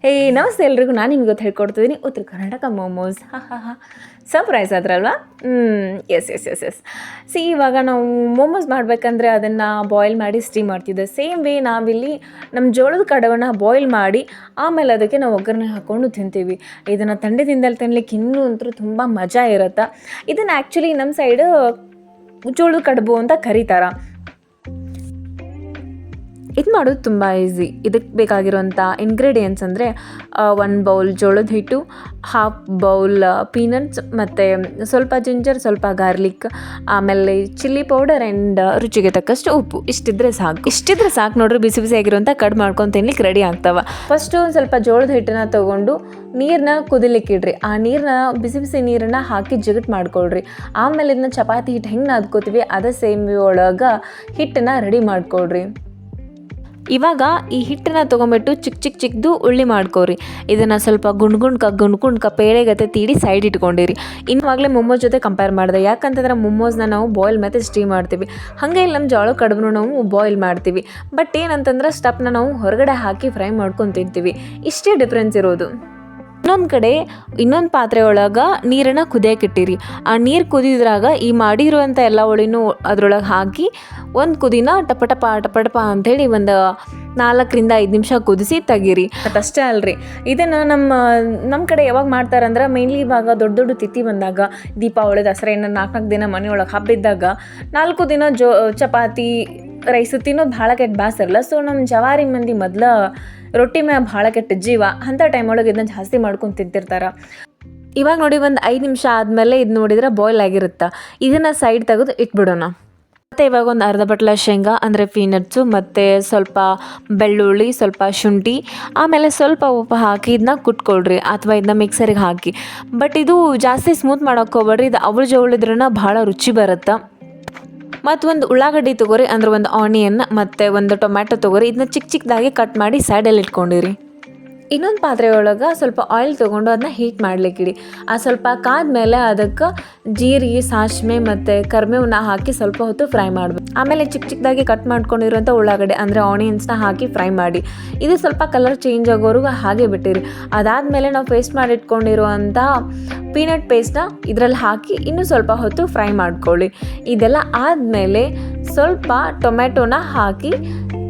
ಹೇ ನಮಸ್ತೆ ಎಲ್ರಿಗೂ, ನಾನು ನಿಮ್ಗೆ ಗೊತ್ತು ಹೇಳ್ಕೊಡ್ತಿದ್ದೀನಿ ಉತ್ತರ ಕರ್ನಾಟಕ ಮೋಮೋಸ್. ಸರ್ಪ್ರೈಸ್ ಆದ್ರಲ್ವಾ? ಎಸ್. ಇವಾಗ ನಾವು ಮೋಮೋಸ್ ಮಾಡಬೇಕಂದ್ರೆ ಅದನ್ನು ಬಾಯ್ಲ್ ಮಾಡಿ ಸ್ಟೀಮ್ ಮಾಡ್ತಿದ್ದೆ. ಸೇಮ್ ವೇ ನಾವಿಲ್ಲಿ ನಮ್ಮ ಜೋಳದ ಕಡವನ್ನು ಬಾಯ್ಲ್ ಮಾಡಿ ಆಮೇಲೆ ಅದಕ್ಕೆ ನಾವು ಒಗ್ಗರಣೆ ಹಾಕ್ಕೊಂಡು ತಿಂತೀವಿ. ಇದನ್ನು ಥಂಡಿದಿಂದಲೇ ತಿನ್ಲಿಕ್ಕೆ ಇನ್ನೂ ಅಂತೂ ತುಂಬ ಮಜಾ ಇರುತ್ತೆ. ಇದನ್ನು ಆ್ಯಕ್ಚುಲಿ ನಮ್ಮ ಸೈಡು ಜೋಳದ ಕಡುಬು ಅಂತ ಕರೀತಾರೆ. ಇದು ಮಾಡೋದು ತುಂಬ ಈಸಿ. ಇದಕ್ಕೆ ಬೇಕಾಗಿರೋಂಥ ಇಂಗ್ರೀಡಿಯೆಂಟ್ಸ್ ಅಂದರೆ 1 ಬೌಲ್ ಜೋಳದ ಹಿಟ್ಟು, 1/2 ಬೌಲ್ ಪೀನಟ್ಸ್, ಮತ್ತು ಸ್ವಲ್ಪ ಜಿಂಜರ್, ಸ್ವಲ್ಪ ಗಾರ್ಲಿಕ್, ಆಮೇಲೆ ಚಿಲ್ಲಿ ಪೌಡರ್ ಆ್ಯಂಡ್ ರುಚಿಗೆ ತಕ್ಕಷ್ಟು ಉಪ್ಪು. ಇಷ್ಟಿದ್ರೆ ಸಾಕು ನೋಡ್ರಿ. ಬಿಸಿ ಆಗಿರೋಂಥ ಕಡ್ ಮಾಡ್ಕೊಂಡು ತಿನ್ಲಿಕ್ಕೆ ರೆಡಿ ಆಗ್ತಾವೆ. ಫಸ್ಟು ಒಂದು ಸ್ವಲ್ಪ ಜೋಳದ ಹಿಟ್ಟನ್ನ ತೊಗೊಂಡು ನೀರನ್ನ ಕುದಿಲಿಕ್ಕಿಡ್ರಿ. ಆ ನೀರನ್ನ ಬಿಸಿ ನೀರನ್ನು ಹಾಕಿ ಜಿಗಟ್ ಮಾಡ್ಕೊಳ್ರಿ. ಆಮೇಲೆ ಇದನ್ನ ಚಪಾತಿ ಹಿಟ್ಟು ಹೆಂಗೆ ನಾದ್ಕೋತೀವಿ ಅದೇ ಸೇಮ್ ಒಳಗೆ ಹಿಟ್ಟನ್ನು ರೆಡಿ ಮಾಡ್ಕೊಳ್ರಿ. ಇವಾಗ ಈ ಹಿಟ್ಟನ್ನು ತೊಗೊಂಬಿಟ್ಟು ಚಿಕ್ಕದು ಉಳ್ಳಿ ಮಾಡ್ಕೊರಿ. ಇದನ್ನು ಸ್ವಲ್ಪ ಗುಂಡ್ಕ ಪೇಳೆಗತೆ ತೀಡಿ ಸೈಡ್ ಇಟ್ಕೊಂಡಿರಿ. ಇನ್ವಾಗಲೇ ಮೊಮೋಸ್ ಜೊತೆ ಕಂಪೇರ್ ಮಾಡಿದೆ. ಯಾಕಂತಂದ್ರೆ ಮೊಮೋಸ್ನ ನಾವು ಬಾಯ್ಲ್ ಮತ್ತು ಸ್ಟೀಮ್ ಮಾಡ್ತೀವಿ. ಹಾಗೆ ಇಲ್ಲಿ ನಮ್ಮ ಜೋಳ ಕಡುಬನ್ನು ನಾವು ಬಾಯ್ಲ್ ಮಾಡ್ತೀವಿ. ಬಟ್ ಏನಂತಂದ್ರೆ ಸ್ಟಫ್ನ ನಾವು ಹೊರಗಡೆ ಹಾಕಿ ಫ್ರೈ ಮಾಡ್ಕೊಂಡು ತಿಂತೀವಿ. ಇಷ್ಟೇ ಡಿಫ್ರೆನ್ಸ್ ಇರೋದು. ಇನ್ನೊಂದು ಪಾತ್ರೆ ಒಳಗೆ ನೀರನ್ನು ಕುದಿಯೋಕ್ಕಿಟ್ಟಿರಿ. ಆ ನೀರು ಕುದಿದ್ರಾಗ ಈ ಮಾಡಿರುವಂಥ ಎಲ್ಲ ಒಳಿನೂ ಅದ್ರೊಳಗೆ ಹಾಕಿ ಒಂದು ಕುದಿನ ಟಪಟಪ ಅಂಥೇಳಿ ಒಂದು 4-5 ನಿಮಿಷ ಕುದಿಸಿ ತೆಗೀರಿ. ಅಷ್ಟೇ ಅಲ್ರಿ, ಇದನ್ನು ನಮ್ಮ ಕಡೆ ಯಾವಾಗ ಮಾಡ್ತಾರಂದ್ರೆ ಮೇನ್ಲಿ ಇವಾಗ ದೊಡ್ಡ ತಿಥಿ ಬಂದಾಗ, ದೀಪಾವಳಿ, ದಸರಾ, 4 ದಿನ ಮನೆಯೊಳಗೆ ಹಬ್ಬ ಇದ್ದಾಗ 4 ದಿನ ಚಪಾತಿ ರೈಸು ತಿನ್ನೋದು ಭಾಳ ಕೆಟ್ಟ ಬಾಸರಲ್ಲ. ಸೊ ನಮ್ಮ ಜವಾರಿ ಮಂದಿ ಮೊದಲು ರೊಟ್ಟಿ ಮ್ಯಾಗ ಭಾಳ ಕೆಟ್ಟ ಜೀವ. ಅಂಥ ಟೈಮ್ ಒಳಗೆ ಇದನ್ನ ಜಾಸ್ತಿ ಮಾಡ್ಕೊಂಡು ತಿಂತಿರ್ತಾರೆ. ಇವಾಗ ನೋಡಿ ಒಂದು 5 ನಿಮಿಷ ಆದಮೇಲೆ ಇದು ನೋಡಿದ್ರೆ ಬಾಯ್ಲ್ ಆಗಿರುತ್ತೆ. ಇದನ್ನು ಸೈಡ್ ತೆಗೆದು ಇಟ್ಬಿಡೋಣ. ಮತ್ತು ಇವಾಗ ಒಂದು ಅರ್ಧ ಬಟ್ಲ ಶೇಂಗಾ ಅಂದರೆ ಪೀನಟ್ಸು, ಮತ್ತು ಸ್ವಲ್ಪ ಬೆಳ್ಳುಳ್ಳಿ, ಸ್ವಲ್ಪ ಶುಂಠಿ, ಆಮೇಲೆ ಸ್ವಲ್ಪ ಉಪ್ಪು ಹಾಕಿ ಇದನ್ನ ಕುಟ್ಕೊಳ್ರಿ ಅಥವಾ ಇದನ್ನ ಮಿಕ್ಸರಿಗೆ ಹಾಕಿ. ಬಟ್ ಇದು ಜಾಸ್ತಿ ಸ್ಮೂತ್ ಮಾಡೋಕೆ ಹೋಗ್ಬೇಡ್ರಿ. ಇದು ಅವಳು ಜವಳಿದ್ರನ್ನ ಭಾಳ ರುಚಿ ಬರುತ್ತೆ. ಮತ್ತು ಒಂದು ಉಳ್ಳಾಗಡ್ಡಿ ತೊಗೊರಿ, ಅಂದ್ರೆ ಒಂದು ಆನಿಯನ್ ಮತ್ತು ಒಂದು ಟೊಮ್ಯಾಟೊ ತೊಗೊರಿ. ಇದನ್ನ ಚಿಕ್ಕದಾಗಿ ಕಟ್ ಮಾಡಿ ಸೈಡಲ್ಲಿ ಇಟ್ಕೊಂಡಿರಿ. ಇನ್ನೊಂದು ಪಾತ್ರೆ ಒಳಗೆ ಸ್ವಲ್ಪ ಆಯಿಲ್ ತೊಗೊಂಡು ಅದನ್ನ ಹೀಟ್ ಮಾಡ್ಲಿಕ್ಕಿಡಿ. ಆ ಸ್ವಲ್ಪ ಕಾದ್ಮೇಲೆ ಅದಕ್ಕೆ ಜೀರಿಗೆ, ಸಾಸಿವೆ ಮತ್ತು ಕರಿಬೇವನ್ನ ಹಾಕಿ ಸ್ವಲ್ಪ ಹೊತ್ತು ಫ್ರೈ ಮಾಡಬೇಕು. ಆಮೇಲೆ ಚಿಕ್ಕದಾಗಿ ಕಟ್ ಮಾಡ್ಕೊಂಡಿರೋಂಥ ಉಳ್ಳಾಗಡ್ಡೆ ಅಂದರೆ ಆನಿಯನ್ಸ್ನ ಹಾಕಿ ಫ್ರೈ ಮಾಡಿ. ಇದು ಸ್ವಲ್ಪ ಕಲರ್ ಚೇಂಜ್ ಆಗೋವರೆಗೂ ಹಾಗೆ ಬಿಟ್ಟಿರಿ. ಅದಾದಮೇಲೆ ನಾವು ಪೇಸ್ಟ್ ಮಾಡಿಟ್ಕೊಂಡಿರುವಂಥ ಪೀನಟ್ ಪೇಸ್ಟ್ನ ಇದರಲ್ಲಿ ಹಾಕಿ ಇನ್ನೂ ಸ್ವಲ್ಪ ಹೊತ್ತು ಫ್ರೈ ಮಾಡ್ಕೊಳ್ಳಿ. ಇದೆಲ್ಲ ಆದಮೇಲೆ ಸ್ವಲ್ಪ ಟೊಮೆಟೊನ ಹಾಕಿ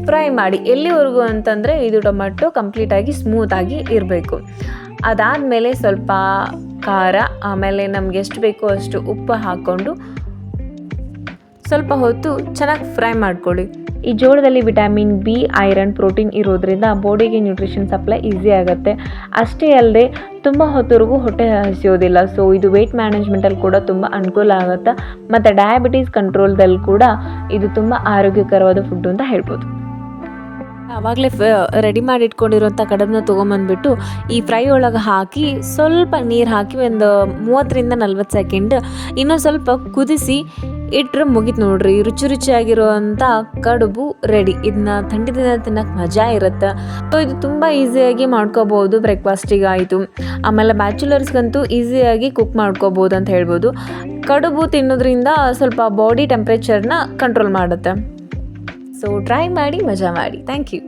ಫ್ರೈ ಮಾಡಿ. ಎಲ್ಲಿವರೆಗೂ ಅಂತಂದರೆ ಇದು ಟೊಮೆಟೊ ಕಂಪ್ಲೀಟಾಗಿ ಸ್ಮೂತಾಗಿ ಇರಬೇಕು. ಅದಾದಮೇಲೆ ಸ್ವಲ್ಪ ಖಾರ, ಆಮೇಲೆ ನಮ್ಗೆ ಎಷ್ಟು ಬೇಕೋ ಅಷ್ಟು ಉಪ್ಪು ಹಾಕ್ಕೊಂಡು ಸ್ವಲ್ಪ ಹೊತ್ತು ಚೆನ್ನಾಗಿ ಫ್ರೈ ಮಾಡ್ಕೊಳ್ಳಿ. ಈ ಜೋಳದಲ್ಲಿ ವಿಟಮಿನ್ ಬಿ, ಐರನ್, ಪ್ರೋಟೀನ್ ಇರೋದ್ರಿಂದ ಬಾಡಿಗೆ ನ್ಯೂಟ್ರಿಷನ್ ಸಪ್ಲೈ ಈಸಿ ಆಗುತ್ತೆ. ಅಷ್ಟೇ ಅಲ್ಲದೆ ತುಂಬ ಹೊತ್ತವರೆಗೂ ಹೊಟ್ಟೆ ಹಸಿಯೋದಿಲ್ಲ. ಸೊ ಇದು ವೆಯ್ಟ್ ಮ್ಯಾನೇಜ್ಮೆಂಟಲ್ಲಿ ಕೂಡ ತುಂಬ ಅನುಕೂಲ ಆಗುತ್ತೆ. ಮತ್ತು ಡಯಾಬಿಟೀಸ್ ಕಂಟ್ರೋಲ್ದಲ್ಲಿ ಕೂಡ ಇದು ತುಂಬ ಆರೋಗ್ಯಕರವಾದ ಫುಡ್ಡು ಅಂತ ಹೇಳ್ಬೋದು. ಆವಾಗಲೇ ರೆಡಿ ಮಾಡಿ ಇಟ್ಕೊಂಡಿರೋಂಥ ಕಡಬನ್ನ ತೊಗೊಂಬಂದ್ಬಿಟ್ಟು ಈ ಫ್ರೈ ಒಳಗೆ ಹಾಕಿ ಸ್ವಲ್ಪ ನೀರು ಹಾಕಿ ಒಂದು 30-40 ಸೆಕೆಂಡ್ ಇನ್ನೂ ಸ್ವಲ್ಪ ಕುದಿಸಿ ಇಟ್ಟರೆ ಮುಗೀತು ನೋಡ್ರಿ. ರುಚಿಯಾಗಿರುವಂಥ ಕಡುಬು ರೆಡಿ. ಇದನ್ನ ಥಂಡಿದಿಂದ ತಿನ್ನೋಕೆ ಮಜಾ ಇರುತ್ತೆ. ಸೊ ಇದು ತುಂಬ ಈಸಿಯಾಗಿ ಮಾಡ್ಕೋಬೋದು. ಬ್ರೇಕ್ಫಾಸ್ಟಿಗೆ ಆಯಿತು, ಆಮೇಲೆ ಬ್ಯಾಚುಲರ್ಸ್ಗಂತೂ ಈಸಿಯಾಗಿ ಕುಕ್ ಮಾಡ್ಕೋಬೋದು ಅಂತ ಹೇಳ್ಬೋದು. ಕಡುಬು ತಿನ್ನೋದ್ರಿಂದ ಸ್ವಲ್ಪ ಬಾಡಿ ಟೆಂಪ್ರೇಚರ್ನ ಕಂಟ್ರೋಲ್ ಮಾಡುತ್ತೆ. ಸೊ ಟ್ರೈ ಮಾಡಿ, ಮಜಾ ಮಾಡಿ. Thank you.